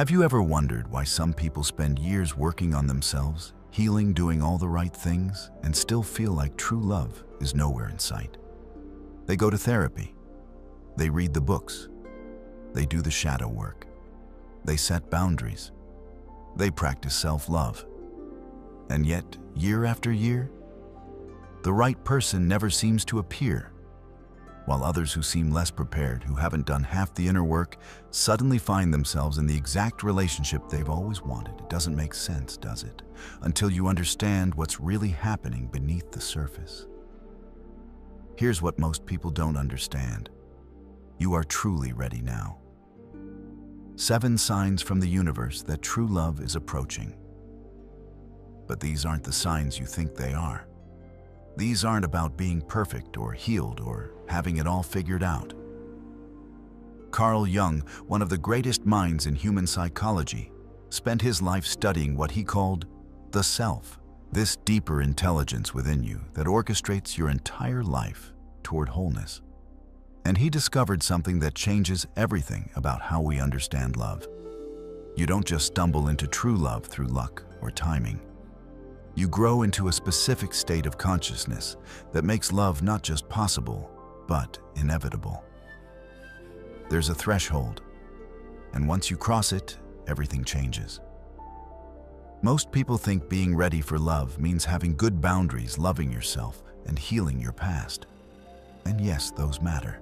Have you ever wondered why some people spend years working on themselves, healing, doing all the right things, and still feel like true love is nowhere in sight? They go to therapy. They read the books. They do the shadow work. They set boundaries. They practice self-love. And yet, year after year, the right person never seems to appear, while others who seem less prepared, who haven't done half the inner work, suddenly find themselves in the exact relationship they've always wanted. It doesn't make sense, does it? Until you understand what's really happening beneath the surface. Here's what most people don't understand. You are truly ready now. 7 signs from the universe that true love is approaching. But these aren't the signs you think they are. These aren't about being perfect or healed or having it all figured out. Carl Jung, one of the greatest minds in human psychology, spent his life studying what he called the self, this deeper intelligence within you that orchestrates your entire life toward wholeness. And he discovered something that changes everything about how we understand love. You don't just stumble into true love through luck or timing. You grow into a specific state of consciousness that makes love not just possible, but inevitable. There's a threshold, and once you cross it, everything changes. Most people think being ready for love means having good boundaries, loving yourself, and healing your past. And yes, those matter.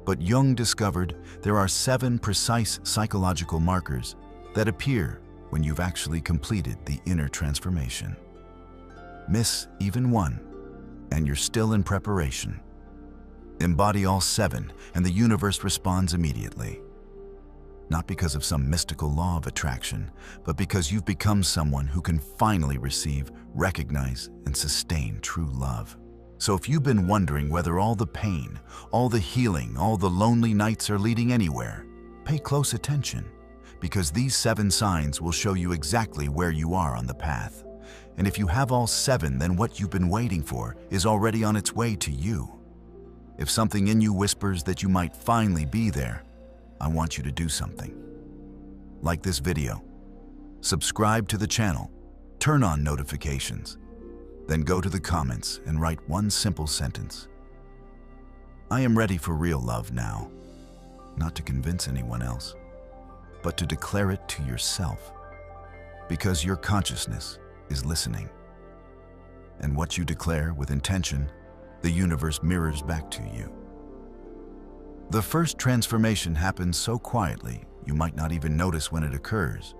But Jung discovered there are 7 precise psychological markers that appear when you've actually completed the inner transformation. Miss even one, and you're still in preparation. Embody all 7, and the universe responds immediately. Not because of some mystical law of attraction, but because you've become someone who can finally receive, recognize, and sustain true love. So if you've been wondering whether all the pain, all the healing, all the lonely nights are leading anywhere, pay close attention, because these 7 signs will show you exactly where you are on the path. And if you have all 7, then what you've been waiting for is already on its way to you. If something in you whispers that you might finally be there, I want you to do something. Like this video, subscribe to the channel, turn on notifications, then go to the comments and write one simple sentence. I am ready for real love now, not to convince anyone else, but to declare it to yourself, because your consciousness is listening. And what you declare with intention, the universe mirrors back to you. The first transformation happens so quietly, you might not even notice when it occurs,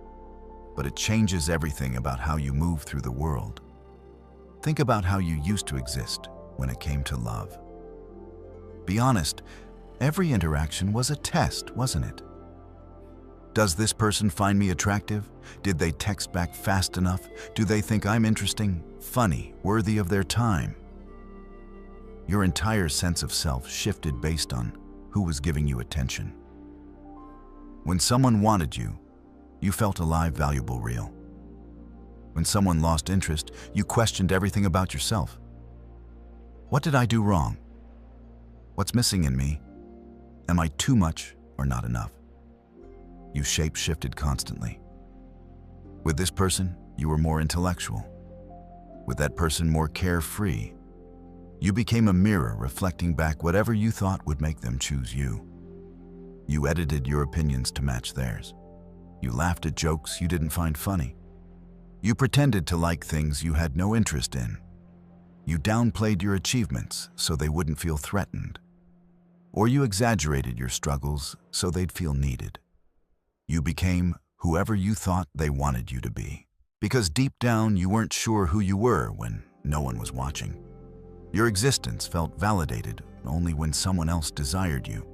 but it changes everything about how you move through the world. Think about how you used to exist when it came to love. Be honest, every interaction was a test, wasn't it? Does this person find me attractive? Did they text back fast enough? Do they think I'm interesting, funny, worthy of their time? Your entire sense of self shifted based on who was giving you attention. When someone wanted you, you felt alive, valuable, real. When someone lost interest, you questioned everything about yourself. What did I do wrong? What's missing in me? Am I too much or not enough? You shape-shifted constantly. With this person, you were more intellectual. With that person, more carefree. You became a mirror reflecting back whatever you thought would make them choose you. You edited your opinions to match theirs. You laughed at jokes you didn't find funny. You pretended to like things you had no interest in. You downplayed your achievements so they wouldn't feel threatened. Or you exaggerated your struggles so they'd feel needed. You became whoever you thought they wanted you to be, because deep down you weren't sure who you were when no one was watching. Your existence felt validated only when someone else desired you.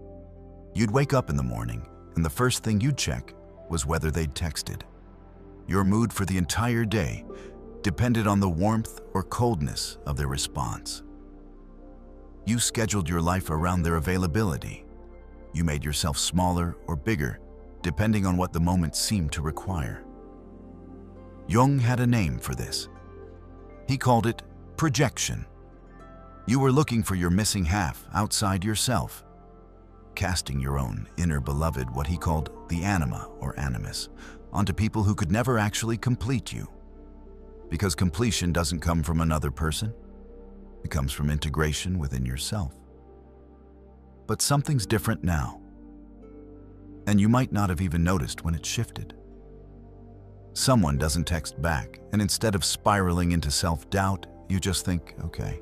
You'd wake up in the morning, and the first thing you'd check was whether they'd texted. Your mood for the entire day depended on the warmth or coldness of their response. You scheduled your life around their availability. You made yourself smaller or bigger, depending on what the moment seemed to require. Jung had a name for this. He called it projection. You were looking for your missing half outside yourself. casting your own inner beloved, what he called the anima or animus, onto people who could never actually complete you. Because completion doesn't come from another person. It comes from integration within yourself. But something's different now. And you might not have even noticed when it shifted. Someone doesn't text back, and instead of spiraling into self-doubt, you just think, okay,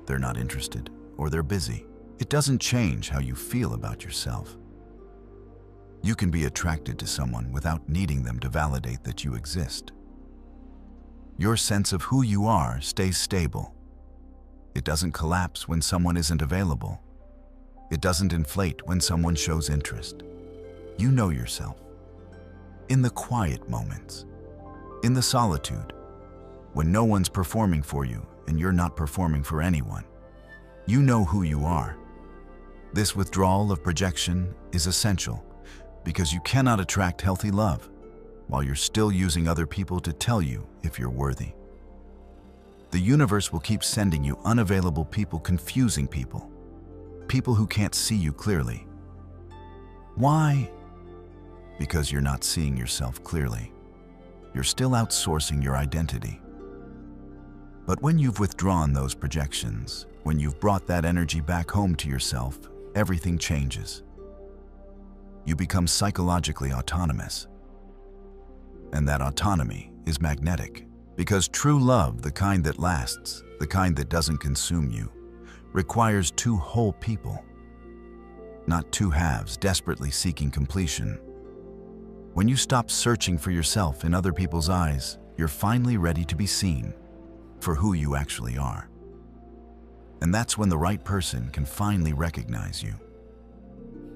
they're not interested, or they're busy. It doesn't change how you feel about yourself. You can be attracted to someone without needing them to validate that you exist. Your sense of who you are stays stable. It doesn't collapse when someone isn't available. It doesn't inflate when someone shows interest. You know yourself. In the quiet moments, in the solitude, when no one's performing for you and you're not performing for anyone, you know who you are. This withdrawal of projection is essential because you cannot attract healthy love while you're still using other people to tell you if you're worthy. The universe will keep sending you unavailable people, confusing people, people who can't see you clearly. Why? Because you're not seeing yourself clearly. You're still outsourcing your identity. But when you've withdrawn those projections, when you've brought that energy back home to yourself, everything changes. You become psychologically autonomous. And that autonomy is magnetic, because true love, the kind that lasts, the kind that doesn't consume you, requires two whole people, not two halves desperately seeking completion. When you stop searching for yourself in other people's eyes, you're finally ready to be seen for who you actually are. And that's when the right person can finally recognize you.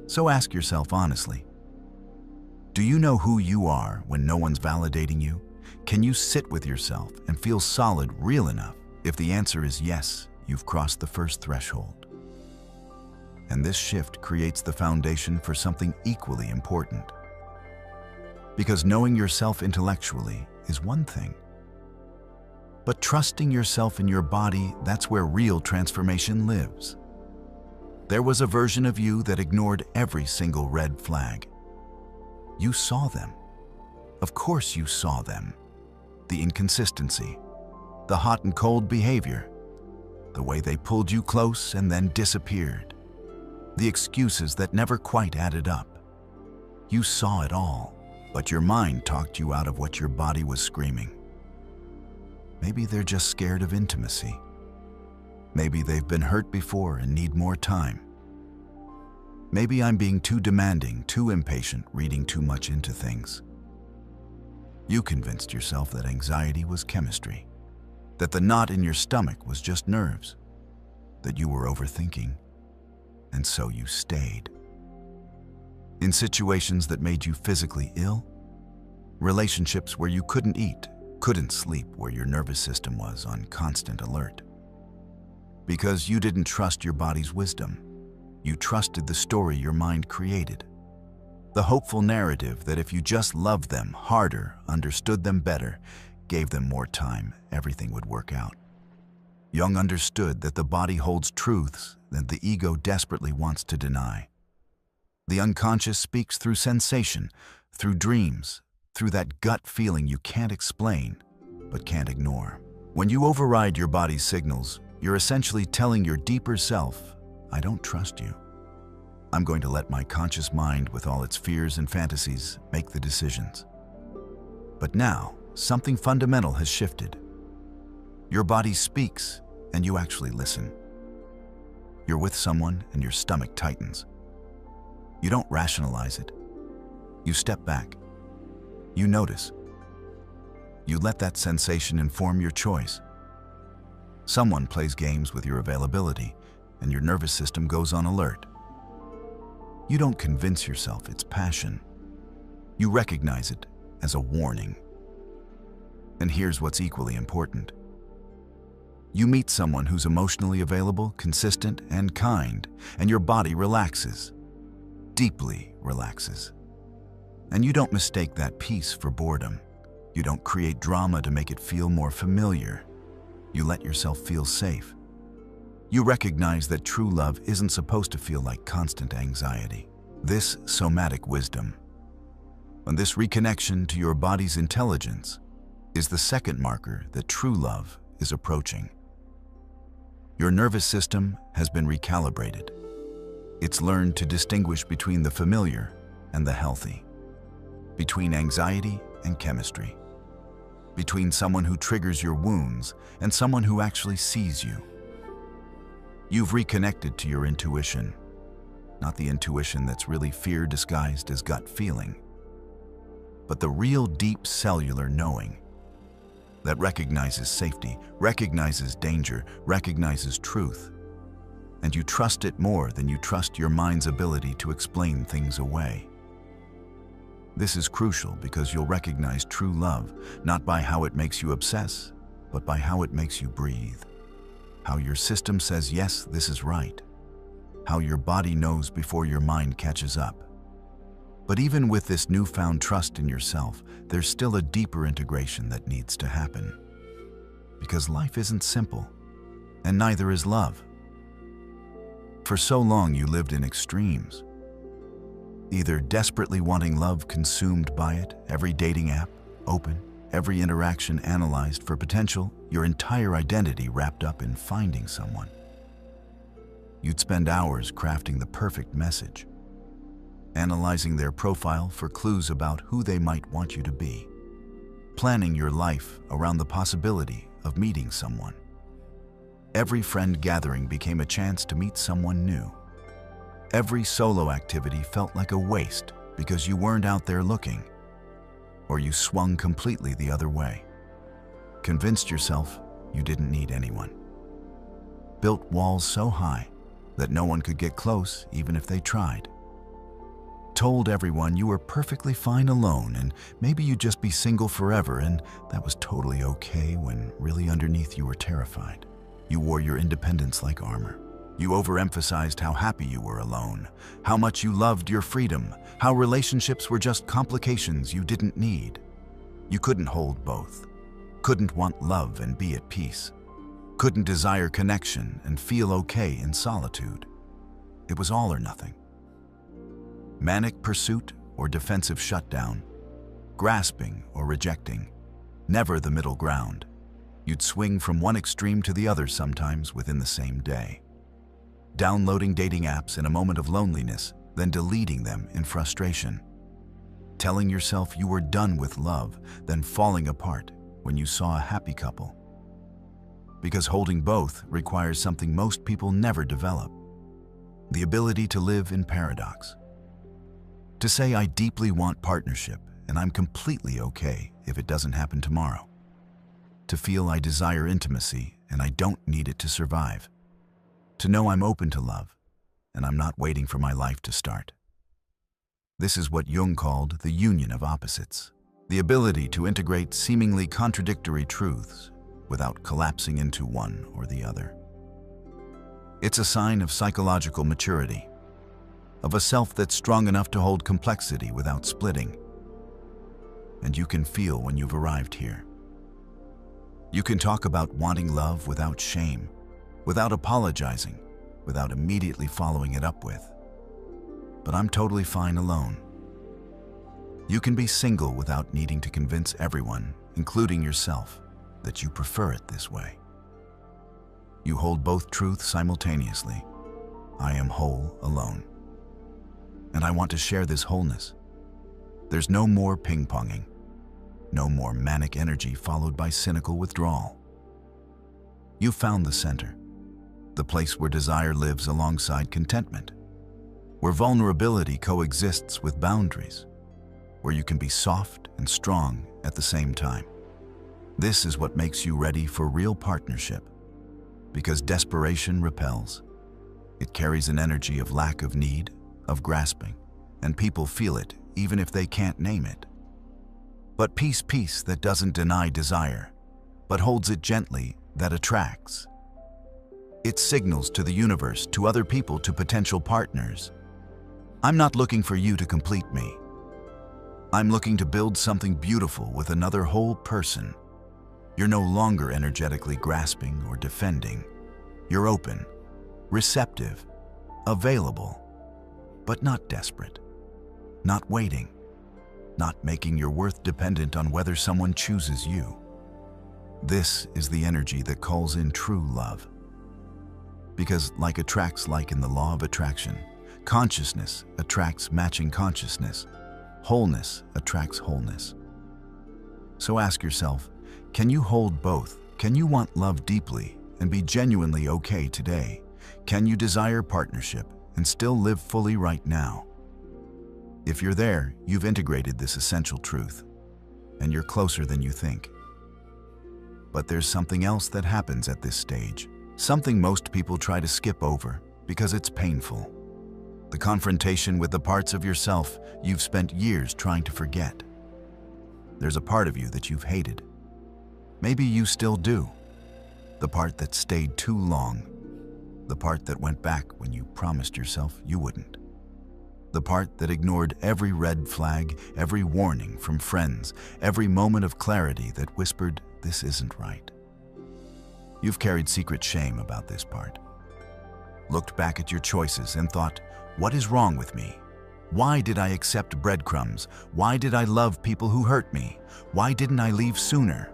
So ask yourself honestly, do you know who you are when no one's validating you? Can you sit with yourself and feel solid, real enough? If the answer is yes, you've crossed the first threshold. And this shift creates the foundation for something equally important. Because knowing yourself intellectually is one thing. But trusting yourself in your body, that's where real transformation lives. There was a version of you that ignored every single red flag. You saw them. Of course you saw them. The inconsistency, the hot and cold behavior, the way they pulled you close and then disappeared, the excuses that never quite added up. You saw it all, but your mind talked you out of what your body was screaming. Maybe they're just scared of intimacy. Maybe they've been hurt before and need more time. Maybe I'm being too demanding, too impatient, reading too much into things. You convinced yourself that anxiety was chemistry, that the knot in your stomach was just nerves, that you were overthinking, and so you stayed. In situations that made you physically ill, relationships where you couldn't eat, couldn't sleep, where your nervous system was on constant alert. Because you didn't trust your body's wisdom. You trusted the story your mind created. The hopeful narrative that if you just loved them harder, understood them better, gave them more time, everything would work out. Jung understood that the body holds truths that the ego desperately wants to deny. The unconscious speaks through sensation, through dreams, through that gut feeling you can't explain, but can't ignore. When you override your body's signals, you're essentially telling your deeper self, I don't trust you. I'm going to let my conscious mind, with all its fears and fantasies, make the decisions. But now, something fundamental has shifted. Your body speaks, and you actually listen. You're with someone, and your stomach tightens. You don't rationalize it. You step back. You notice. You let that sensation inform your choice. Someone plays games with your availability, and your nervous system goes on alert. You don't convince yourself it's passion. You recognize it as a warning. And here's what's equally important. You meet someone who's emotionally available, consistent, and kind, and your body relaxes, deeply relaxes. And you don't mistake that peace for boredom. You don't create drama to make it feel more familiar. You let yourself feel safe. You recognize that true love isn't supposed to feel like constant anxiety. This somatic wisdom, and this reconnection to your body's intelligence, is the second marker that true love is approaching. Your nervous system has been recalibrated. It's learned to distinguish between the familiar and the healthy, between anxiety and chemistry, between someone who triggers your wounds and someone who actually sees you. You've reconnected to your intuition, not the intuition that's really fear disguised as gut feeling, but the real deep cellular knowing that recognizes safety, recognizes danger, recognizes truth, and you trust it more than you trust your mind's ability to explain things away. This is crucial because you'll recognize true love not by how it makes you obsess, but by how it makes you breathe. How your system says, yes, this is right. How your body knows before your mind catches up. But even with this newfound trust in yourself, there's still a deeper integration that needs to happen. Because life isn't simple, and neither is love. For so long you lived in extremes, either desperately wanting love consumed by it, every dating app open, every interaction analyzed for potential, your entire identity wrapped up in finding someone. You'd spend hours crafting the perfect message, analyzing their profile for clues about who they might want you to be, planning your life around the possibility of meeting someone. Every friend gathering became a chance to meet someone new. Every solo activity felt like a waste because you weren't out there looking, or you swung completely the other way. Convinced yourself you didn't need anyone. Built walls so high that no one could get close even if they tried. Told everyone you were perfectly fine alone and maybe you'd just be single forever, and that was totally okay when really underneath you were terrified. You wore your independence like armor. You overemphasized how happy you were alone, how much you loved your freedom, how relationships were just complications you didn't need. You couldn't hold both. Couldn't want love and be at peace. Couldn't desire connection and feel okay in solitude. It was all or nothing. Manic pursuit or defensive shutdown, grasping or rejecting, never the middle ground. You'd swing from one extreme to the other sometimes within the same day. Downloading dating apps in a moment of loneliness, then deleting them in frustration. Telling yourself you were done with love, then falling apart when you saw a happy couple. Because holding both requires something most people never develop: the ability to live in paradox. To say I deeply want partnership and I'm completely okay if it doesn't happen tomorrow. To feel I desire intimacy and I don't need it to survive. To know I'm open to love and I'm not waiting for my life to start. This is what Jung called the union of opposites, the ability to integrate seemingly contradictory truths without collapsing into one or the other. It's a sign of psychological maturity, of a self that's strong enough to hold complexity without splitting. And you can feel when you've arrived here. You can talk about wanting love without shame, without apologizing, without immediately following it up with, "But I'm totally fine alone." You can be single without needing to convince everyone, including yourself, that you prefer it this way. You hold both truths simultaneously. I am whole alone. And I want to share this wholeness. There's no more ping-ponging, no more manic energy followed by cynical withdrawal. You found the center, the place where desire lives alongside contentment, where vulnerability coexists with boundaries, where you can be soft and strong at the same time. This is what makes you ready for real partnership, because desperation repels. It carries an energy of lack of need, of grasping, and people feel it even if they can't name it. But peace that doesn't deny desire, but holds it gently, that attracts. It signals to the universe, to other people, to potential partners. I'm not looking for you to complete me. I'm looking to build something beautiful with another whole person. You're no longer energetically grasping or defending. You're open, receptive, available, but not desperate, not waiting, not making your worth dependent on whether someone chooses you. This is the energy that calls in true love. Because like attracts like in the law of attraction, consciousness attracts matching consciousness. Wholeness attracts wholeness. So ask yourself, can you hold both? Can you want love deeply and be genuinely okay today? Can you desire partnership and still live fully right now? If you're there, you've integrated this essential truth, and you're closer than you think. But there's something else that happens at this stage, something most people try to skip over because it's painful. The confrontation with the parts of yourself you've spent years trying to forget. There's a part of you that you've hated. Maybe you still do. The part that stayed too long. The part that went back when you promised yourself you wouldn't. The part that ignored every red flag, every warning from friends, every moment of clarity that whispered, "This isn't right." You've carried secret shame about this part. Looked back at your choices and thought, what is wrong with me? Why did I accept breadcrumbs? Why did I love people who hurt me? Why didn't I leave sooner?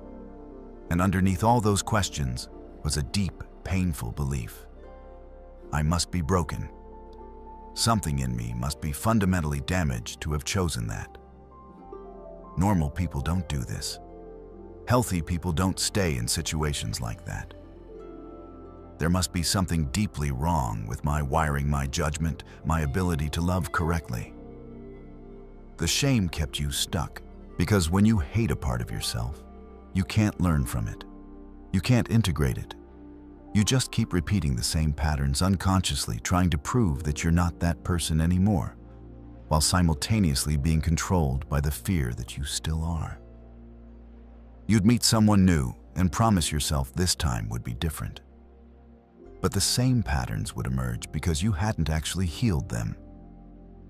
And underneath all those questions was a deep, painful belief. I must be broken. Something in me must be fundamentally damaged to have chosen that. Normal people don't do this. Healthy people don't stay in situations like that. There must be something deeply wrong with my wiring, my judgment, my ability to love correctly. The shame kept you stuck because when you hate a part of yourself, you can't learn from it. You can't integrate it. You just keep repeating the same patterns unconsciously, trying to prove that you're not that person anymore, while simultaneously being controlled by the fear that you still are. You'd meet someone new and promise yourself this time would be different. But the same patterns would emerge because you hadn't actually healed them.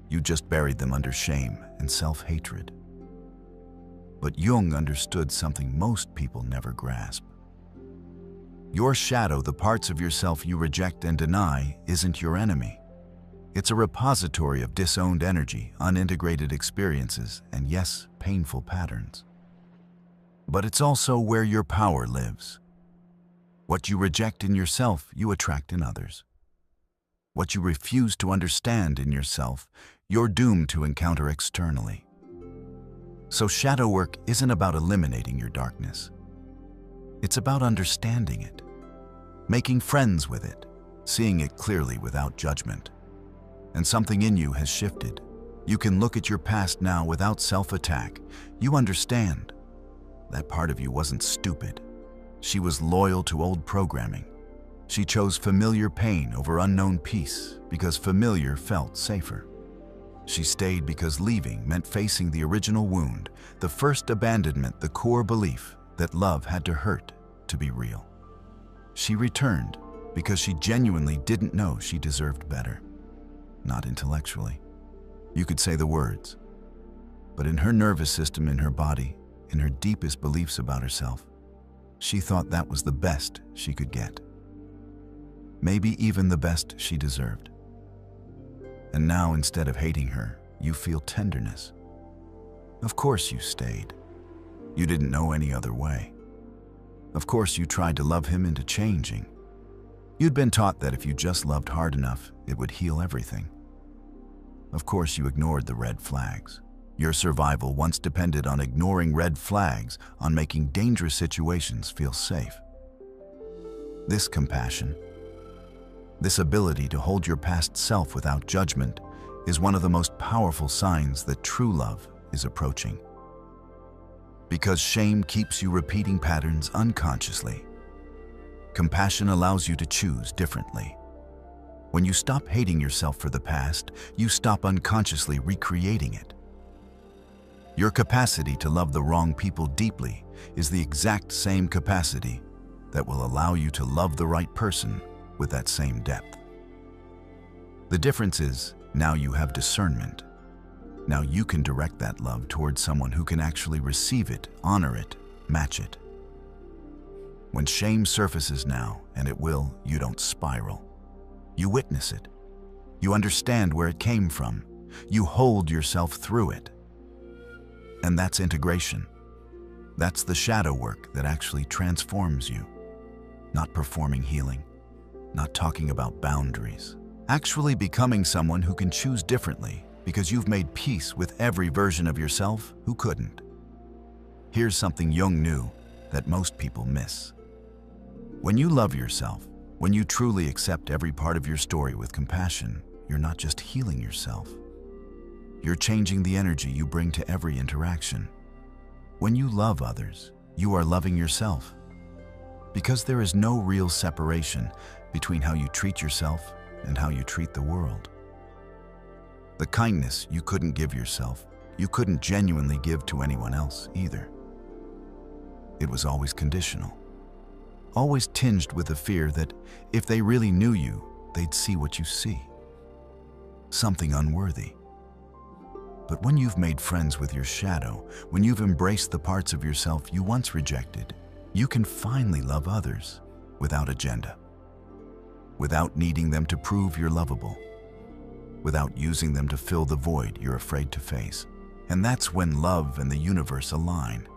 You just buried them under shame and self-hatred. But Jung understood something most people never grasp. Your shadow, the parts of yourself you reject and deny, isn't your enemy. It's a repository of disowned energy, unintegrated experiences, and yes, painful patterns. But it's also where your power lives. What you reject in yourself, you attract in others. What you refuse to understand in yourself, you're doomed to encounter externally. So shadow work isn't about eliminating your darkness. It's about understanding it, making friends with it, seeing it clearly without judgment. And something in you has shifted. You can look at your past now without self-attack. You understand. That part of you wasn't stupid. She was loyal to old programming. She chose familiar pain over unknown peace because familiar felt safer. She stayed because leaving meant facing the original wound, the first abandonment, the core belief that love had to hurt to be real. She returned because she genuinely didn't know she deserved better. Not intellectually. You could say the words. But in her nervous system, in her body, in her deepest beliefs about herself, she thought that was the best she could get. Maybe even the best she deserved. And now, instead of hating her, you feel tenderness. Of course you stayed. You didn't know any other way. Of course you tried to love him into changing. You'd been taught that if you just loved hard enough, it would heal everything. Of course you ignored the red flags. Your survival once depended on ignoring red flags, on making dangerous situations feel safe. This compassion, this ability to hold your past self without judgment, is one of the most powerful signs that true love is approaching. Because shame keeps you repeating patterns unconsciously. Compassion allows you to choose differently. When you stop hating yourself for the past, you stop unconsciously recreating it. Your capacity to love the wrong people deeply is the exact same capacity that will allow you to love the right person with that same depth. The difference is, now you have discernment. Now you can direct that love towards someone who can actually receive it, honor it, match it. When shame surfaces now, and it will, you don't spiral. You witness it. You understand where it came from. You hold yourself through it. And that's integration. That's the shadow work that actually transforms you. Not performing healing, not talking about boundaries. Actually becoming someone who can choose differently because you've made peace with every version of yourself who couldn't. Here's something Jung knew that most people miss. When you love yourself, when you truly accept every part of your story with compassion, you're not just healing yourself. You're changing the energy you bring to every interaction. When you love others, you are loving yourself. Because there is no real separation between how you treat yourself and how you treat the world. The kindness you couldn't give yourself, you couldn't genuinely give to anyone else either. It was always conditional, always tinged with the fear that if they really knew you, they'd see what you see. Something unworthy. But when you've made friends with your shadow, when you've embraced the parts of yourself you once rejected, you can finally love others without agenda, without needing them to prove you're lovable, without using them to fill the void you're afraid to face. And that's when love and the universe align.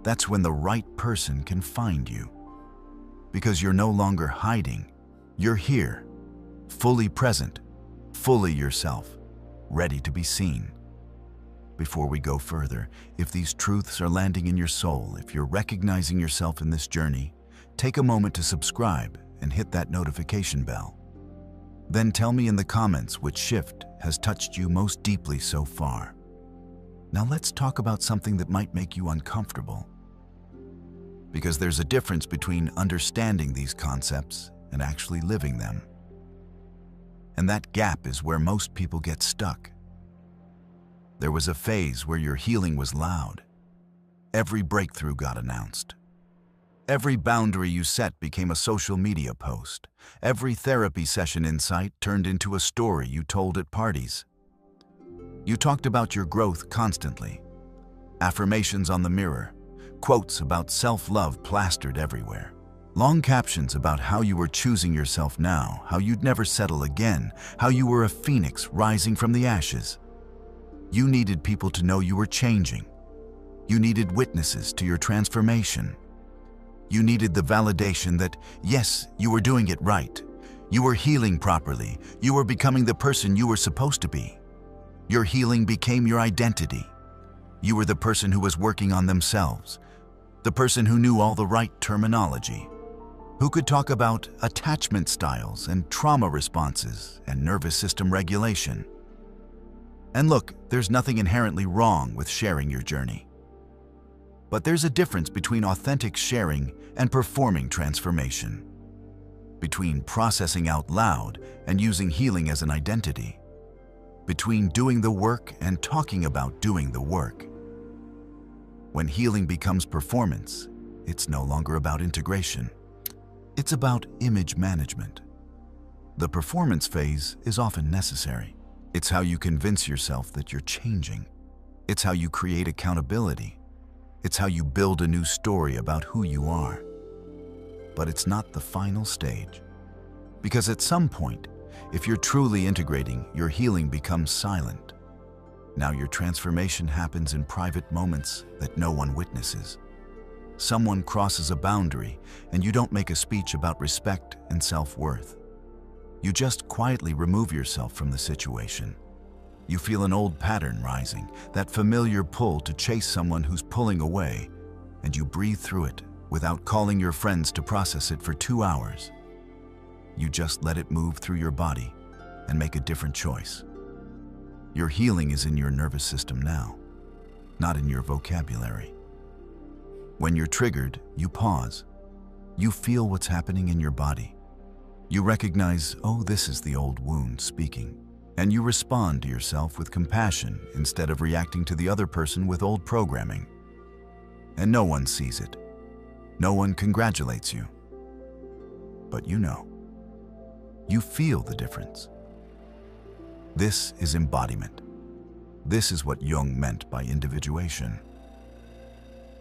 That's when the right person can find you. Because you're no longer hiding, you're here, fully present, fully yourself, ready to be seen. Before we go further, if these truths are landing in your soul, if you're recognizing yourself in this journey, take a moment to subscribe and hit that notification bell. Then tell me in the comments which shift has touched you most deeply so far. Now let's talk about something that might make you uncomfortable. Because there's a difference between understanding these concepts and actually living them. And that gap is where most people get stuck. There was a phase where your healing was loud. Every breakthrough got announced. Every boundary you set became a social media post. Every therapy session insight turned into a story you told at parties. You talked about your growth constantly. Affirmations on the mirror, quotes about self-love plastered everywhere. Long captions about how you were choosing yourself now, how you'd never settle again, how you were a phoenix rising from the ashes. You needed people to know you were changing. You needed witnesses to your transformation. You needed the validation that, yes, you were doing it right. You were healing properly. You were becoming the person you were supposed to be. Your healing became your identity. You were the person who was working on themselves, the person who knew all the right terminology, who could talk about attachment styles and trauma responses and nervous system regulation. And look, there's nothing inherently wrong with sharing your journey. But there's a difference between authentic sharing and performing transformation, between processing out loud and using healing as an identity, between doing the work and talking about doing the work. When healing becomes performance, it's no longer about integration. It's about image management. The performance phase is often necessary. It's how you convince yourself that you're changing. It's how you create accountability. It's how you build a new story about who you are. But it's not the final stage. Because at some point, if you're truly integrating, your healing becomes silent. Now your transformation happens in private moments that no one witnesses. Someone crosses a boundary, and you don't make a speech about respect and self-worth. You just quietly remove yourself from the situation. You feel an old pattern rising, that familiar pull to chase someone who's pulling away, and you breathe through it without calling your friends to process it for 2 hours. You just let it move through your body and make a different choice. Your healing is in your nervous system now, not in your vocabulary. When you're triggered, you pause. You feel what's happening in your body. You recognize, oh, this is the old wound speaking. And you respond to yourself with compassion instead of reacting to the other person with old programming. And no one sees it. No one congratulates you. But you know. You feel the difference. This is embodiment. This is what Jung meant by individuation.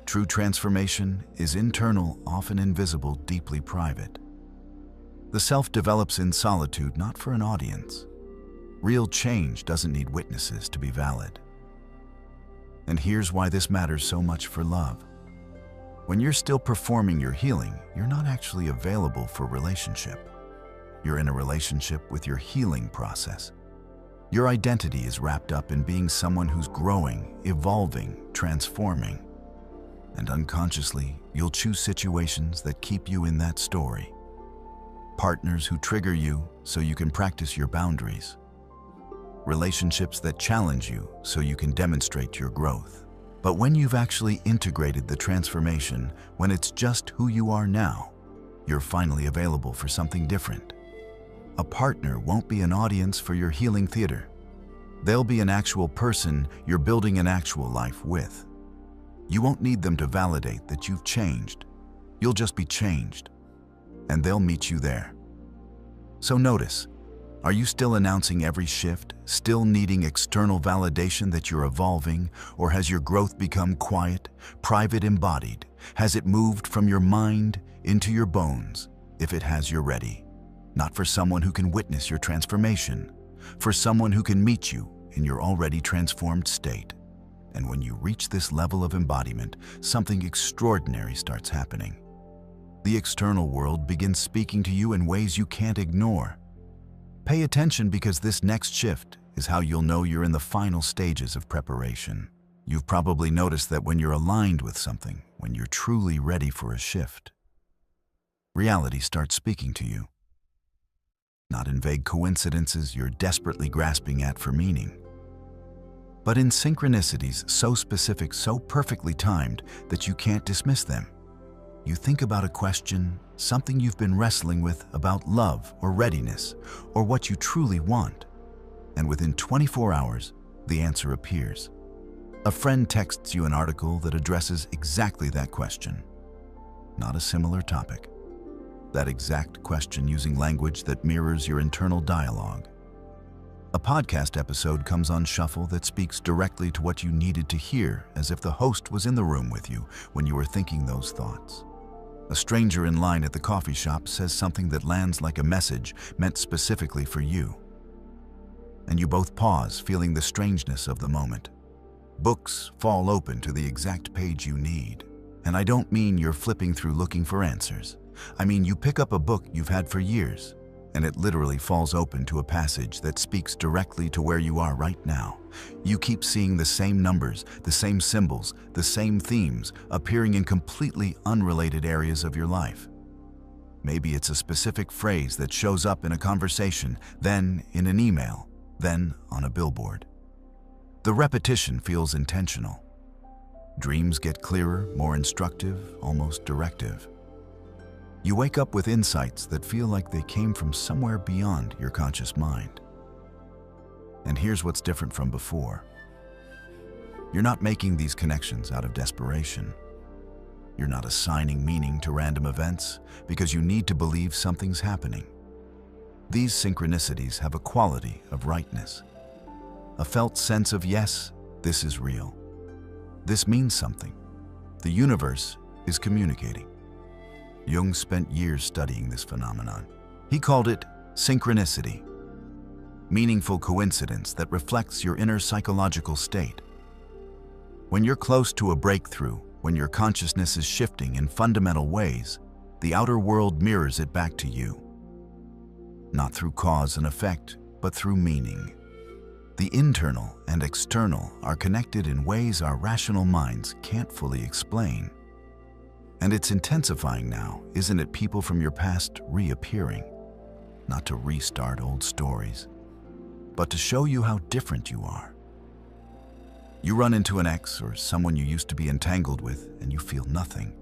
True transformation is internal, often invisible, deeply private. The self develops in solitude, not for an audience. Real change doesn't need witnesses to be valid. And here's why this matters so much for love. When you're still performing your healing, you're not actually available for relationship. You're in a relationship with your healing process. Your identity is wrapped up in being someone who's growing, evolving, transforming. And unconsciously, you'll choose situations that keep you in that story. Partners who trigger you so you can practice your boundaries. Relationships that challenge you so you can demonstrate your growth. But when you've actually integrated the transformation, when it's just who you are now, you're finally available for something different. A partner won't be an audience for your healing theater. They'll be an actual person you're building an actual life with. You won't need them to validate that you've changed. You'll just be changed. And they'll meet you there. So notice, are you still announcing every shift, still needing external validation that you're evolving, or has your growth become quiet, private, embodied? Has it moved from your mind into your bones? If it has, you're ready. Not for someone who can witness your transformation, for someone who can meet you in your already transformed state. And when you reach this level of embodiment, something extraordinary starts happening. The external world begins speaking to you in ways you can't ignore. Pay attention, because this next shift is how you'll know you're in the final stages of preparation. You've probably noticed that when you're aligned with something, when you're truly ready for a shift, reality starts speaking to you. Not in vague coincidences you're desperately grasping at for meaning, but in synchronicities so specific, so perfectly timed that you can't dismiss them. You think about a question, something you've been wrestling with about love or readiness, or what you truly want, and within 24 hours, the answer appears. A friend texts you an article that addresses exactly that question. Not a similar topic. That exact question using language that mirrors your internal dialogue. A podcast episode comes on shuffle that speaks directly to what you needed to hear, as if the host was in the room with you when you were thinking those thoughts. A stranger in line at the coffee shop says something that lands like a message meant specifically for you. And you both pause, feeling the strangeness of the moment. Books fall open to the exact page you need. And I don't mean you're flipping through looking for answers. I mean you pick up a book you've had for years, and it literally falls open to a passage that speaks directly to where you are right now. You keep seeing the same numbers, the same symbols, the same themes appearing in completely unrelated areas of your life. Maybe it's a specific phrase that shows up in a conversation, then in an email, then on a billboard. The repetition feels intentional. Dreams get clearer, more instructive, almost directive. You wake up with insights that feel like they came from somewhere beyond your conscious mind. And here's what's different from before. You're not making these connections out of desperation. You're not assigning meaning to random events because you need to believe something's happening. These synchronicities have a quality of rightness, a felt sense of, yes, this is real. This means something. The universe is communicating. Jung spent years studying this phenomenon. He called it synchronicity, meaningful coincidence that reflects your inner psychological state. When you're close to a breakthrough, when your consciousness is shifting in fundamental ways, the outer world mirrors it back to you. Not through cause and effect, but through meaning. The internal and external are connected in ways our rational minds can't fully explain. And it's intensifying now, isn't it? People from your past reappearing, not to restart old stories, but to show you how different you are. You run into an ex or someone you used to be entangled with and you feel nothing.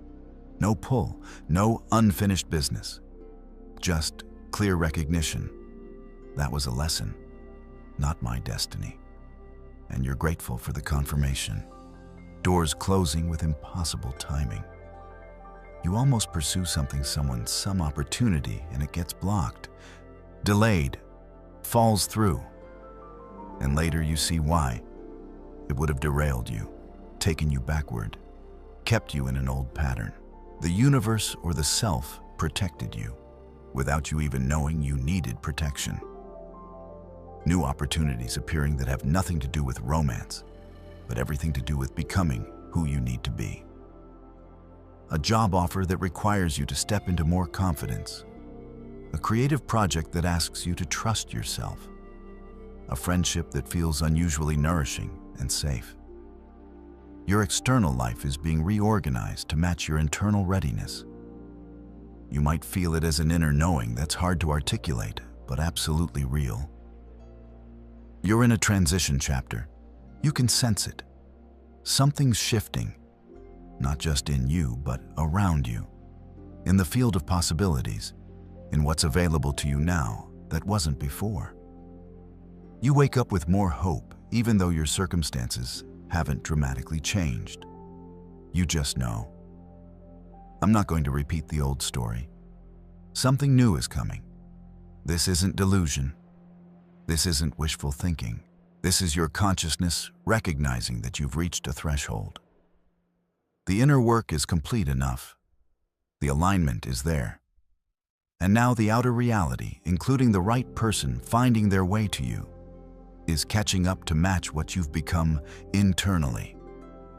No pull, no unfinished business. Just clear recognition. That was a lesson, not my destiny. And you're grateful for the confirmation. Doors closing with impossible timing. You almost pursue some opportunity, and it gets blocked, delayed, falls through. And later you see why. It would have derailed you, taken you backward, kept you in an old pattern. The universe or the self protected you. without you even knowing you needed protection. New opportunities appearing that have nothing to do with romance, but everything to do with becoming who you need to be. A job offer that requires you to step into more confidence. A creative project that asks you to trust yourself. A friendship that feels unusually nourishing and safe. Your external life is being reorganized to match your internal readiness. You might feel it as an inner knowing that's hard to articulate, but absolutely real. You're in a transition chapter. You can sense it. Something's shifting, not just in you, but around you, in the field of possibilities, in what's available to you now that wasn't before. You wake up with more hope, even though your circumstances haven't dramatically changed. You just know. I'm not going to repeat the old story. Something new is coming. This isn't delusion. This isn't wishful thinking. This is your consciousness recognizing that you've reached a threshold. The inner work is complete enough. The alignment is there. And now the outer reality, including the right person finding their way to you, is catching up to match what you've become internally.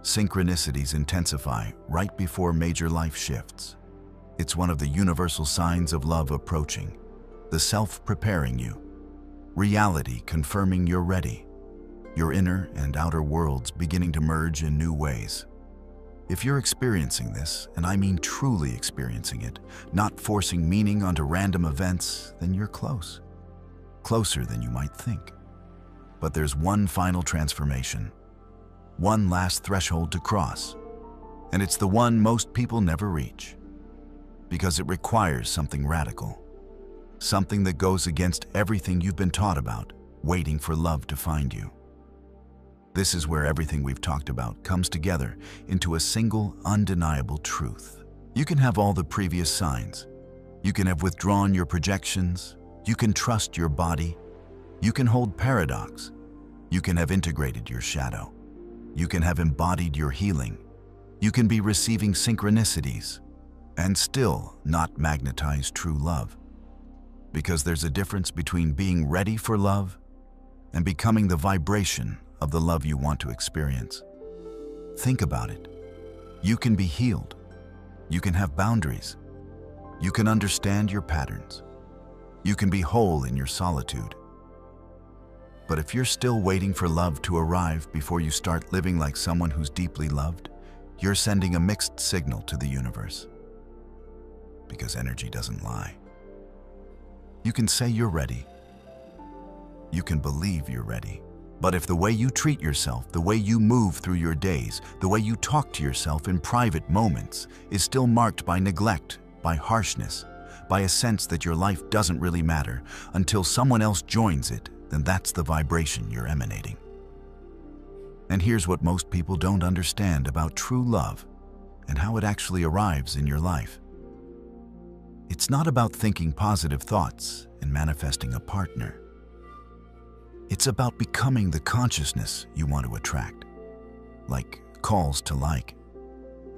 Synchronicities intensify right before major life shifts. It's one of the universal signs of love approaching, the self preparing you, reality confirming you're ready, your inner and outer worlds beginning to merge in new ways. If you're experiencing this, and I mean truly experiencing it, not forcing meaning onto random events, then you're close. Closer than you might think. But there's one final transformation, one last threshold to cross, and it's the one most people never reach, because it requires something radical, something that goes against everything you've been taught about, waiting for love to find you. This is where everything we've talked about comes together into a single, undeniable truth. You can have all the previous signs. You can have withdrawn your projections. You can trust your body. You can hold paradox. You can have integrated your shadow. You can have embodied your healing. You can be receiving synchronicities and still not magnetize true love. Because there's a difference between being ready for love and becoming the vibration of the love you want to experience. Think about it. You can be healed. You can have boundaries. You can understand your patterns. You can be whole in your solitude. But if you're still waiting for love to arrive before you start living like someone who's deeply loved, you're sending a mixed signal to the universe. Because energy doesn't lie. You can say you're ready. You can believe you're ready. But if the way you treat yourself, the way you move through your days, the way you talk to yourself in private moments is still marked by neglect, by harshness, by a sense that your life doesn't really matter until someone else joins it, then that's the vibration you're emanating. And here's what most people don't understand about true love and how it actually arrives in your life. It's not about thinking positive thoughts and manifesting a partner. It's about becoming the consciousness you want to attract, like calls to like,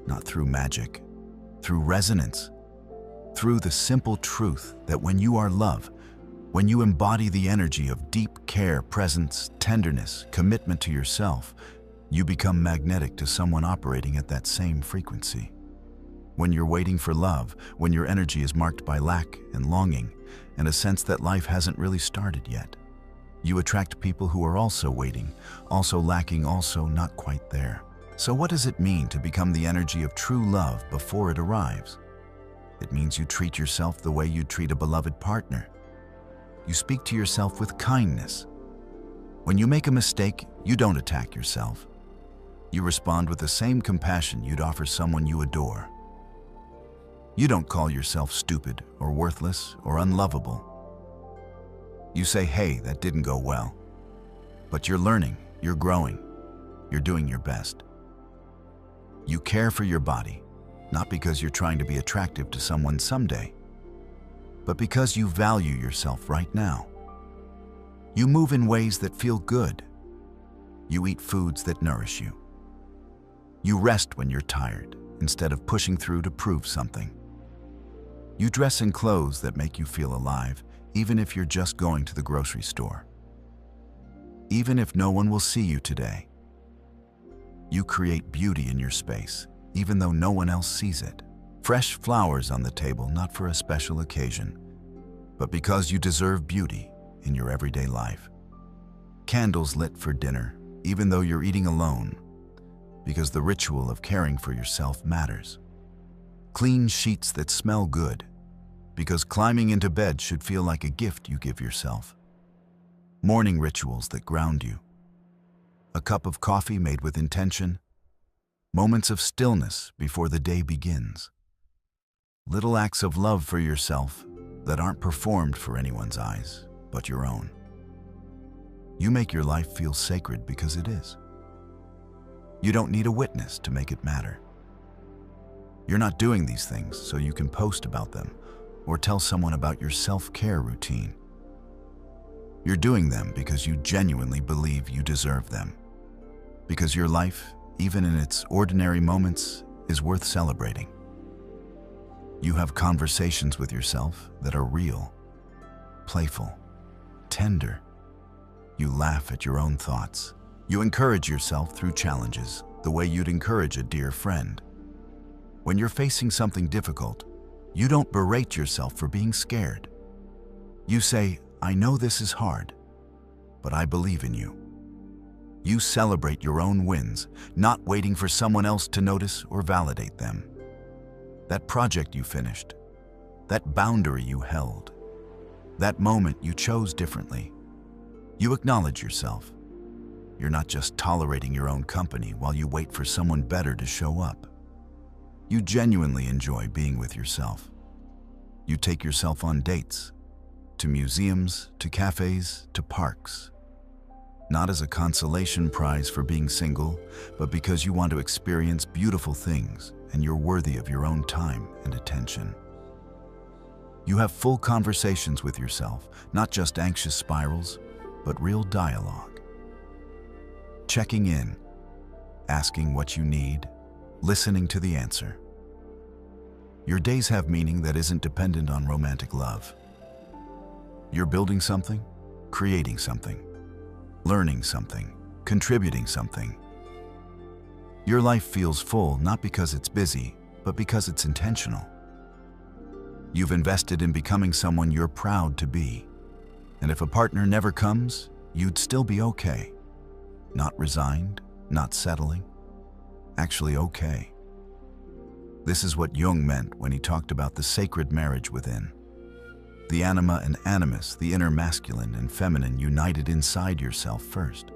not through magic, through resonance, through the simple truth that when you are love, when you embody the energy of deep care, presence, tenderness, commitment to yourself, you become magnetic to someone operating at that same frequency. When you're waiting for love, when your energy is marked by lack and longing, and a sense that life hasn't really started yet, you attract people who are also waiting, also lacking, also not quite there. So what does it mean to become the energy of true love before it arrives? It means you treat yourself the way you'd treat a beloved partner. You speak to yourself with kindness. When you make a mistake, you don't attack yourself. You respond with the same compassion you'd offer someone you adore. You don't call yourself stupid or worthless or unlovable. You say, hey, that didn't go well. But you're learning, you're growing, you're doing your best. You care for your body, not because you're trying to be attractive to someone someday, but because you value yourself right now. You move in ways that feel good. You eat foods that nourish you. You rest when you're tired, instead of pushing through to prove something. You dress in clothes that make you feel alive, even if you're just going to the grocery store. Even if no one will see you today. You create beauty in your space, even though no one else sees it. Fresh flowers on the table, not for a special occasion, but because you deserve beauty in your everyday life. Candles lit for dinner, even though you're eating alone, because the ritual of caring for yourself matters. Clean sheets that smell good, because climbing into bed should feel like a gift you give yourself. Morning rituals that ground you. A cup of coffee made with intention. Moments of stillness before the day begins. Little acts of love for yourself that aren't performed for anyone's eyes, but your own. You make your life feel sacred because it is. You don't need a witness to make it matter. You're not doing these things so you can post about them or tell someone about your self-care routine. You're doing them because you genuinely believe you deserve them. Because your life, even in its ordinary moments, is worth celebrating. You have conversations with yourself that are real, playful, tender. You laugh at your own thoughts. You encourage yourself through challenges, the way you'd encourage a dear friend. When you're facing something difficult, you don't berate yourself for being scared. You say, I know this is hard, but I believe in you. You celebrate your own wins, not waiting for someone else to notice or validate them. That project you finished, that boundary you held, that moment you chose differently. You acknowledge yourself. You're not just tolerating your own company while you wait for someone better to show up. You genuinely enjoy being with yourself. You take yourself on dates, to museums, to cafes, to parks. Not as a consolation prize for being single, but because you want to experience beautiful things and you're worthy of your own time and attention. You have full conversations with yourself, not just anxious spirals, but real dialogue. Checking in, asking what you need, listening to the answer. Your days have meaning that isn't dependent on romantic love. You're building something, creating something, learning something, contributing something. Your life feels full not because it's busy, but because it's intentional. You've invested in becoming someone you're proud to be. And if a partner never comes, you'd still be okay. Not resigned, not settling, actually okay. This is what Jung meant when he talked about the sacred marriage within. The anima and animus, the inner masculine and feminine united inside yourself first.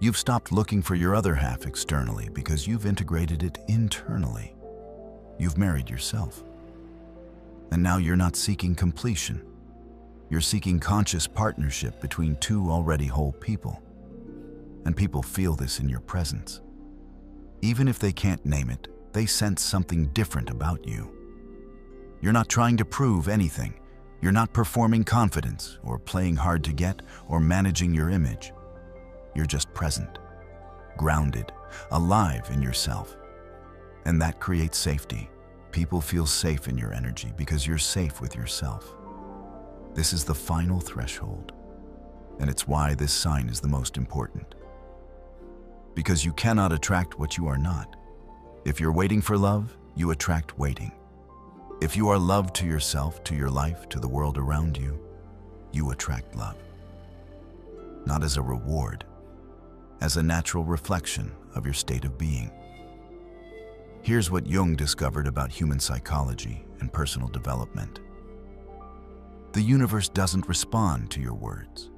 You've stopped looking for your other half externally because you've integrated it internally. You've married yourself. And now you're not seeking completion. You're seeking conscious partnership between two already whole people. And people feel this in your presence. Even if they can't name it, they sense something different about you. You're not trying to prove anything. You're not performing confidence or playing hard to get or managing your image. You're just present, grounded, alive in yourself. And that creates safety. People feel safe in your energy because you're safe with yourself. This is the final threshold. And it's why this sign is the most important. Because you cannot attract what you are not. If you're waiting for love, you attract waiting. If you are love to yourself, to your life, to the world around you, you attract love. Not as a reward, as a natural reflection of your state of being. Here's what Jung discovered about human psychology and personal development. The universe doesn't respond to your words.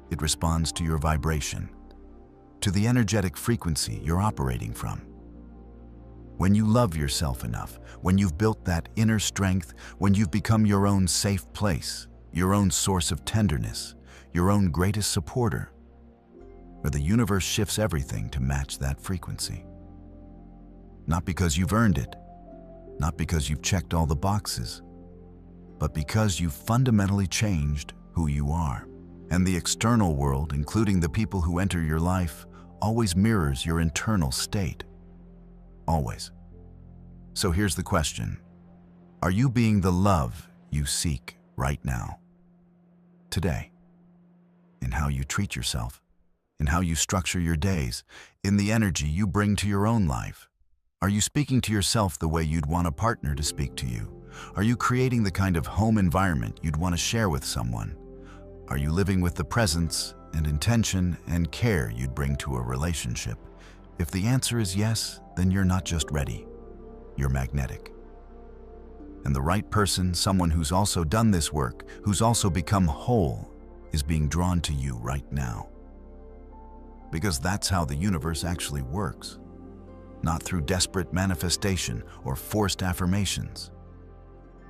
It responds to your vibration, to the energetic frequency you're operating from. When you love yourself enough, when you've built that inner strength, when you've become your own safe place, your own source of tenderness, your own greatest supporter, where the universe shifts everything to match that frequency. Not because you've earned it, not because you've checked all the boxes, but because you've fundamentally changed who you are. And the external world, including the people who enter your life, always mirrors your internal state. Always. So here's the question. Are you being the love you seek right now? Today? In how you treat yourself, in how you structure your days, in the energy you bring to your own life? Are you speaking to yourself the way you'd want a partner to speak to you? Are you creating the kind of home environment you'd want to share with someone? Are you living with the presence and intention and care you'd bring to a relationship? If the answer is yes, then you're not just ready, you're magnetic. And the right person, someone who's also done this work, who's also become whole, is being drawn to you right now. Because that's how the universe actually works. Not through desperate manifestation or forced affirmations,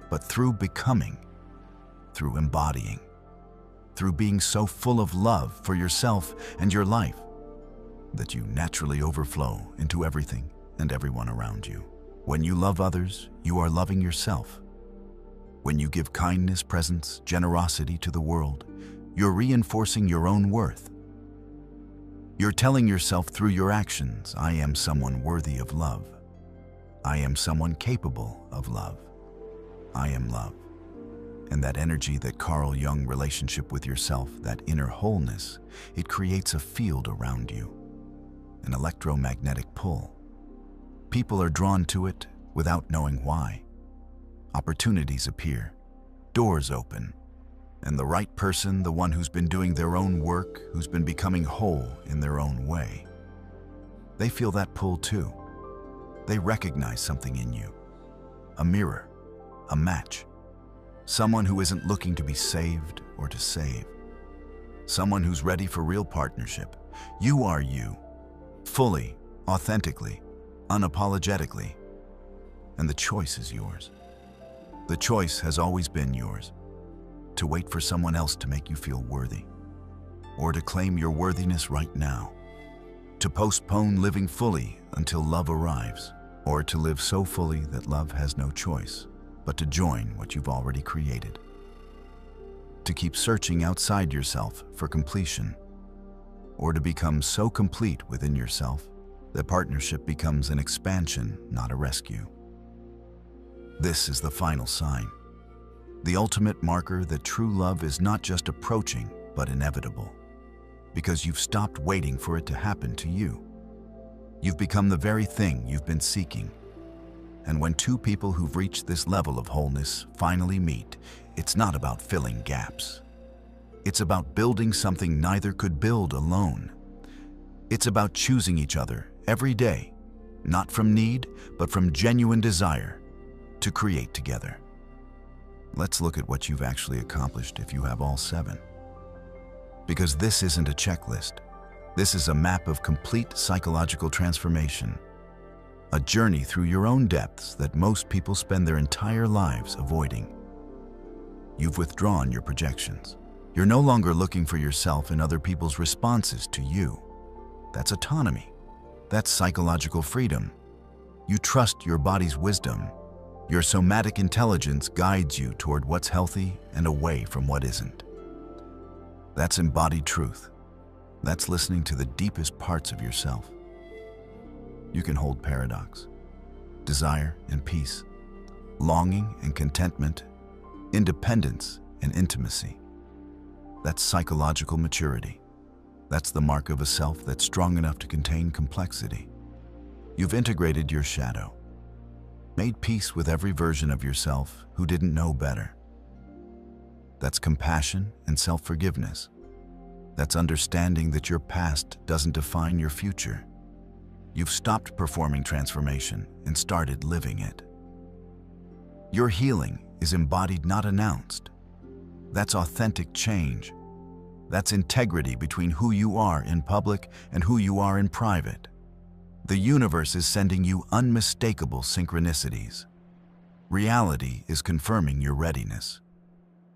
but through becoming, through embodying, through being so full of love for yourself and your life that you naturally overflow into everything and everyone around you. When you love others, you are loving yourself. When you give kindness, presence, generosity to the world, you're reinforcing your own worth. You're telling yourself through your actions, I am someone worthy of love. I am someone capable of love. I am love. And that energy, that Carl Jung relationship with yourself, that inner wholeness, it creates a field around you, an electromagnetic pull. People are drawn to it without knowing why. Opportunities appear, doors open, and the right person, the one who's been doing their own work, who's been becoming whole in their own way, they feel that pull too. They recognize something in you, a mirror, a match, someone who isn't looking to be saved or to save, someone who's ready for real partnership. You are you, fully, authentically, unapologetically, and the choice is yours. The choice has always been yours, to wait for someone else to make you feel worthy, or to claim your worthiness right now, to postpone living fully until love arrives, or to live so fully that love has no choice but to join what you've already created, to keep searching outside yourself for completion, or to become so complete within yourself that partnership becomes an expansion, not a rescue. This is the final sign, the ultimate marker that true love is not just approaching, but inevitable, because you've stopped waiting for it to happen to you. You've become the very thing you've been seeking. And when two people who've reached this level of wholeness finally meet, it's not about filling gaps. It's about building something neither could build alone. It's about choosing each other every day, not from need, but from genuine desire to create together. Let's look at what you've actually accomplished if you have all 7. Because this isn't a checklist. This is a map of complete psychological transformation. A journey through your own depths that most people spend their entire lives avoiding. You've withdrawn your projections. You're no longer looking for yourself in other people's responses to you. That's autonomy. That's psychological freedom. You trust your body's wisdom. Your somatic intelligence guides you toward what's healthy and away from what isn't. That's embodied truth. That's listening to the deepest parts of yourself. You can hold paradox, desire and peace, longing and contentment, independence and intimacy. That's psychological maturity. That's the mark of a self that's strong enough to contain complexity. You've integrated your shadow, made peace with every version of yourself who didn't know better. That's compassion and self-forgiveness. That's understanding that your past doesn't define your future. You've stopped performing transformation and started living it. Your healing is embodied, not announced. That's authentic change. That's integrity between who you are in public and who you are in private. The universe is sending you unmistakable synchronicities. Reality is confirming your readiness.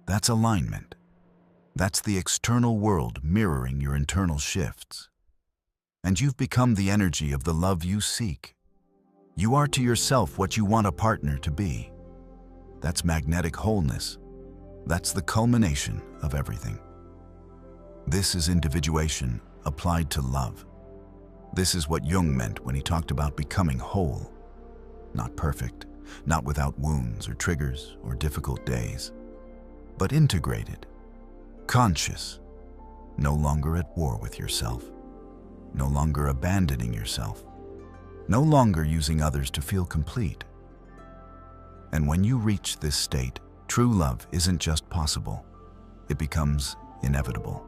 That's alignment. That's the external world mirroring your internal shifts. And you've become the energy of the love you seek. You are to yourself what you want a partner to be. That's magnetic wholeness. That's the culmination of everything. This is individuation applied to love. This is what Jung meant when he talked about becoming whole. Not perfect, not without wounds or triggers or difficult days, but integrated, conscious, no longer at war with yourself, no longer abandoning yourself, no longer using others to feel complete. And when you reach this state, true love isn't just possible, it becomes inevitable.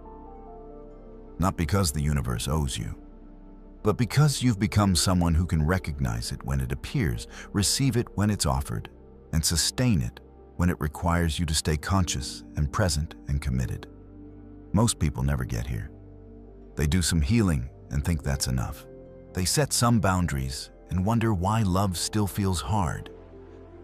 Not because the universe owes you, but because you've become someone who can recognize it when it appears, receive it when it's offered, and sustain it when it requires you to stay conscious and present and committed. Most people never get here. They do some healing and think that's enough. They set some boundaries and wonder why love still feels hard.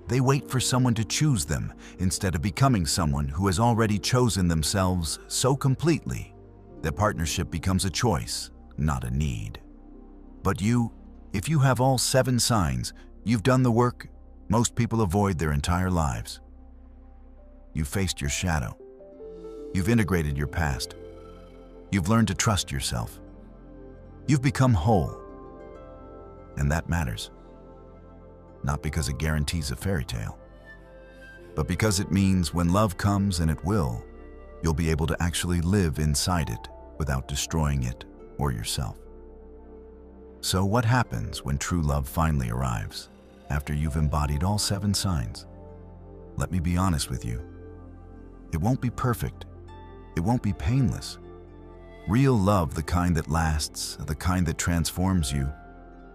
They wait for someone to choose them instead of becoming someone who has already chosen themselves so completely that partnership becomes a choice, not a need. But you, if you have all 7 signs, you've done the work most people avoid their entire lives. You've faced your shadow. You've integrated your past. You've learned to trust yourself. You've become whole. And that matters. Not because it guarantees a fairy tale, but because it means when love comes, and it will, you'll be able to actually live inside it without destroying it or yourself. So what happens when true love finally arrives, after you've embodied all 7 signs? Let me be honest with you. It won't be perfect. It won't be painless. Real love, the kind that lasts, the kind that transforms you,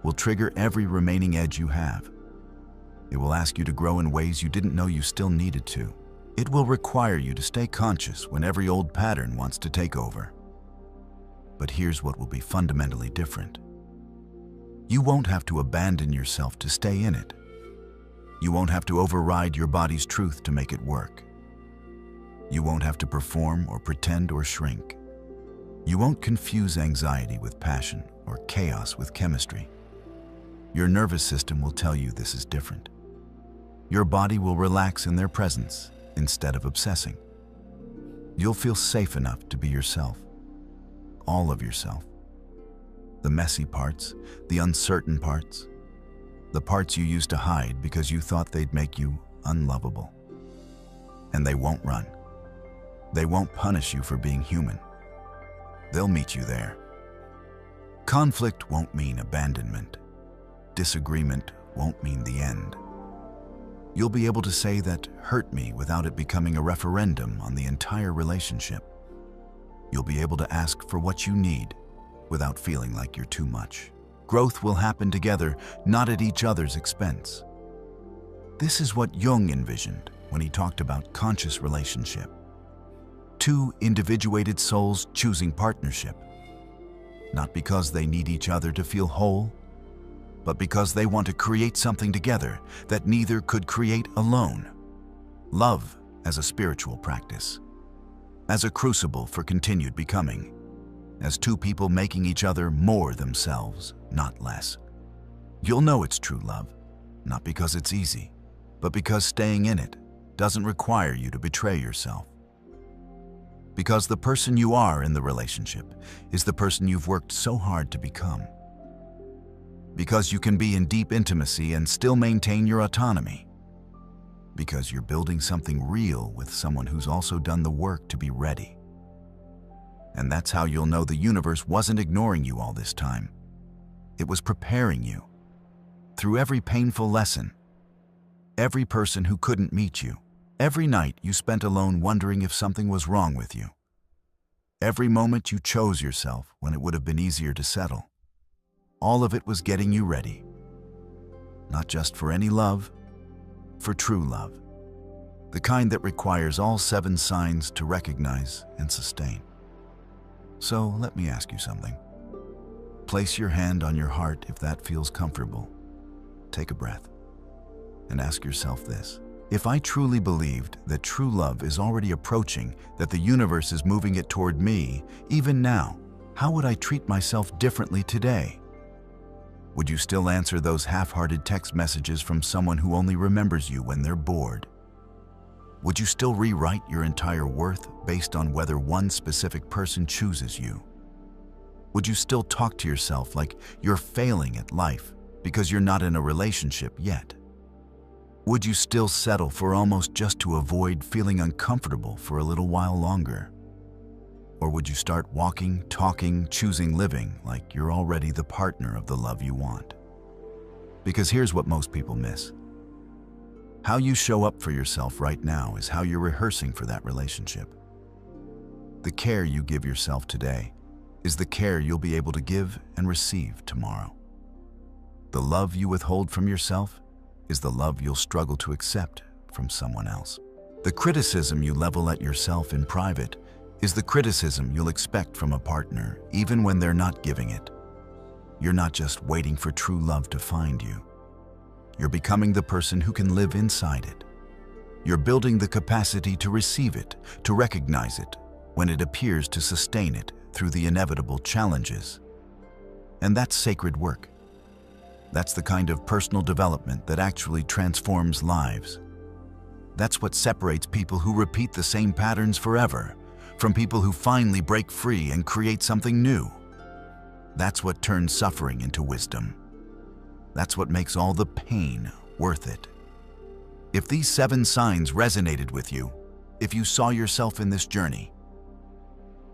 will trigger every remaining edge you have. It will ask you to grow in ways you didn't know you still needed to. It will require you to stay conscious when every old pattern wants to take over. But here's what will be fundamentally different. You won't have to abandon yourself to stay in it. You won't have to override your body's truth to make it work. You won't have to perform or pretend or shrink. You won't confuse anxiety with passion or chaos with chemistry. Your nervous system will tell you this is different. Your body will relax in their presence instead of obsessing. You'll feel safe enough to be yourself, all of yourself. The messy parts, the uncertain parts, the parts you used to hide because you thought they'd make you unlovable. And they won't run. They won't punish you for being human. They'll meet you there. Conflict won't mean abandonment. Disagreement won't mean the end. You'll be able to say that hurt me without it becoming a referendum on the entire relationship. You'll be able to ask for what you need without feeling like you're too much. Growth will happen together, not at each other's expense. This is what Jung envisioned when he talked about conscious relationship. 2 individuated souls choosing partnership, not because they need each other to feel whole, but because they want to create something together that neither could create alone. Love as a spiritual practice, as a crucible for continued becoming, as 2 people making each other more themselves, not less. You'll know it's true love, not because it's easy, but because staying in it doesn't require you to betray yourself. Because the person you are in the relationship is the person you've worked so hard to become. Because you can be in deep intimacy and still maintain your autonomy. Because you're building something real with someone who's also done the work to be ready. And that's how you'll know the universe wasn't ignoring you all this time. It was preparing you. Through every painful lesson, every person who couldn't meet you, every night you spent alone wondering if something was wrong with you, every moment you chose yourself when it would have been easier to settle, all of it was getting you ready. Not just for any love, for true love. The kind that requires all 7 signs to recognize and sustain. So let me ask you something. Place your hand on your heart if that feels comfortable. Take a breath and ask yourself this. If I truly believed that true love is already approaching, that the universe is moving it toward me, even now, how would I treat myself differently today? Would you still answer those half-hearted text messages from someone who only remembers you when they're bored? Would you still rewrite your entire worth based on whether one specific person chooses you? Would you still talk to yourself like you're failing at life because you're not in a relationship yet? Would you still settle for almost just to avoid feeling uncomfortable for a little while longer? Or would you start walking, talking, choosing living like you're already the partner of the love you want? Because here's what most people miss. How you show up for yourself right now is how you're rehearsing for that relationship. The care you give yourself today is the care you'll be able to give and receive tomorrow. The love you withhold from yourself is the love you'll struggle to accept from someone else. The criticism you level at yourself in private is the criticism you'll expect from a partner even when they're not giving it. You're not just waiting for true love to find you. You're becoming the person who can live inside it. You're building the capacity to receive it, to recognize it when it appears to sustain it through the inevitable challenges. And that's sacred work. That's the kind of personal development that actually transforms lives. That's what separates people who repeat the same patterns forever from people who finally break free and create something new. That's what turns suffering into wisdom. That's what makes all the pain worth it. If these 7 signs resonated with you, if you saw yourself in this journey,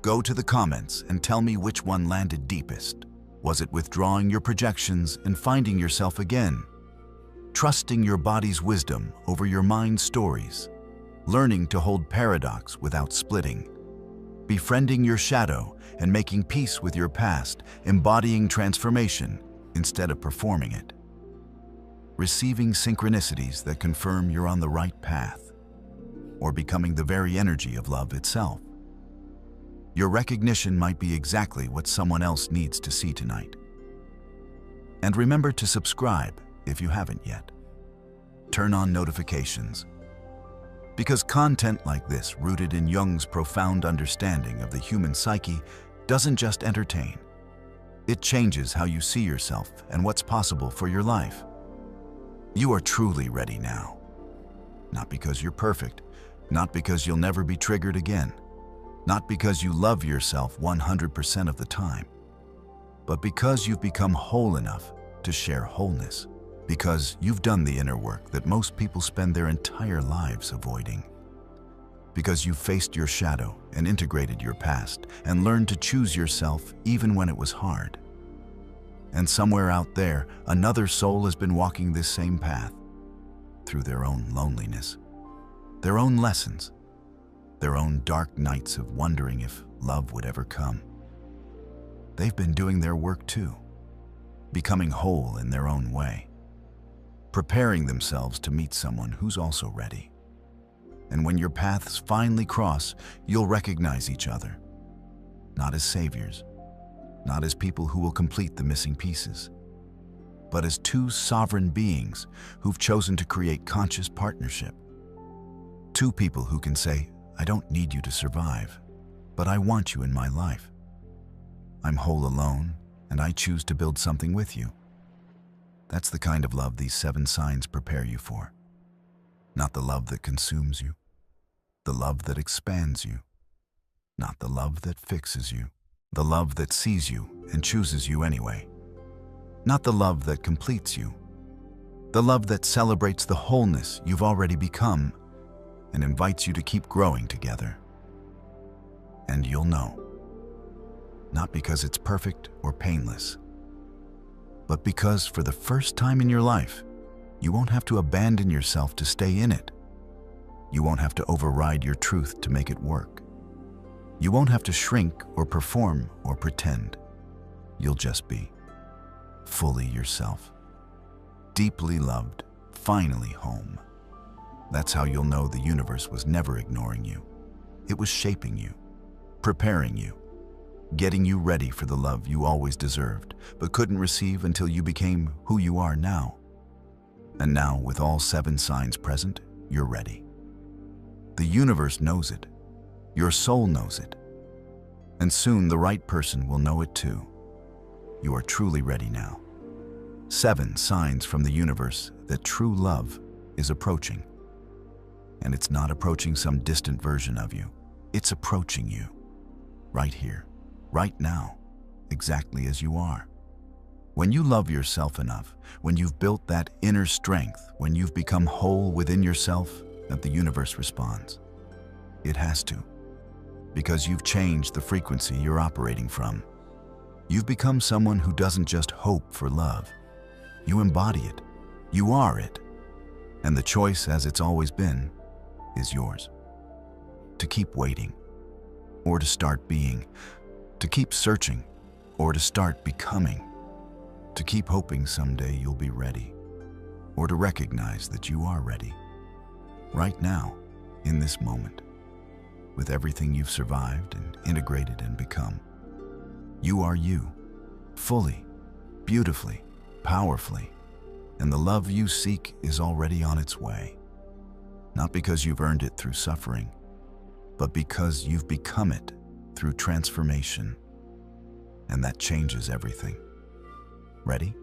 go to the comments and tell me which one landed deepest. Was it withdrawing your projections and finding yourself again? Trusting your body's wisdom over your mind's stories? Learning to hold paradox without splitting? Befriending your shadow and making peace with your past, embodying transformation instead of performing it? Receiving synchronicities that confirm you're on the right path? Or becoming the very energy of love itself? Your recognition might be exactly what someone else needs to see tonight. And remember to subscribe if you haven't yet. Turn on notifications. Because content like this, rooted in Jung's profound understanding of the human psyche, doesn't just entertain. It changes how you see yourself and what's possible for your life. You are truly ready now. Not because you're perfect, not because you'll never be triggered again, not because you love yourself 100% of the time, but because you've become whole enough to share wholeness, because you've done the inner work that most people spend their entire lives avoiding, because you've faced your shadow and integrated your past and learned to choose yourself even when it was hard. And somewhere out there, another soul has been walking this same path through their own loneliness, their own lessons, their own dark nights of wondering if love would ever come. They've been doing their work too, becoming whole in their own way, preparing themselves to meet someone who's also ready. And when your paths finally cross, you'll recognize each other, not as saviors, not as people who will complete the missing pieces, but as 2 sovereign beings who've chosen to create conscious partnership. 2 people who can say, I don't need you to survive, but I want you in my life. I'm whole alone, and I choose to build something with you. That's the kind of love these 7 signs prepare you for. Not the love that consumes you, the love that expands you, not the love that fixes you, the love that sees you and chooses you anyway. Not the love that completes you, the love that celebrates the wholeness you've already become and invites you to keep growing together. And you'll know, not because it's perfect or painless, but because for the first time in your life, you won't have to abandon yourself to stay in it. You won't have to override your truth to make it work. You won't have to shrink or perform or pretend. You'll just be fully yourself, deeply loved, finally home. That's how you'll know the universe was never ignoring you. It was shaping you, preparing you, getting you ready for the love you always deserved, but couldn't receive until you became who you are now. And now, with all 7 signs present, you're ready. The universe knows it. Your soul knows it. And soon the right person will know it too. You are truly ready now. 7 signs from the universe that true love is approaching. And it's not approaching some distant version of you. It's approaching you. Right here, right now, exactly as you are. When you love yourself enough, when you've built that inner strength, when you've become whole within yourself, that the universe responds. It has to, because you've changed the frequency you're operating from. You've become someone who doesn't just hope for love. You embody it. You are it. And the choice, as it's always been, is yours. To keep waiting, or to start being. To keep searching, or to start becoming. To keep hoping someday you'll be ready, or to recognize that you are ready. Right now, in this moment, with everything you've survived and integrated and become. You are you, fully, beautifully, powerfully, and the love you seek is already on its way. Not because you've earned it through suffering, but because you've become it through transformation. And that changes everything. Ready?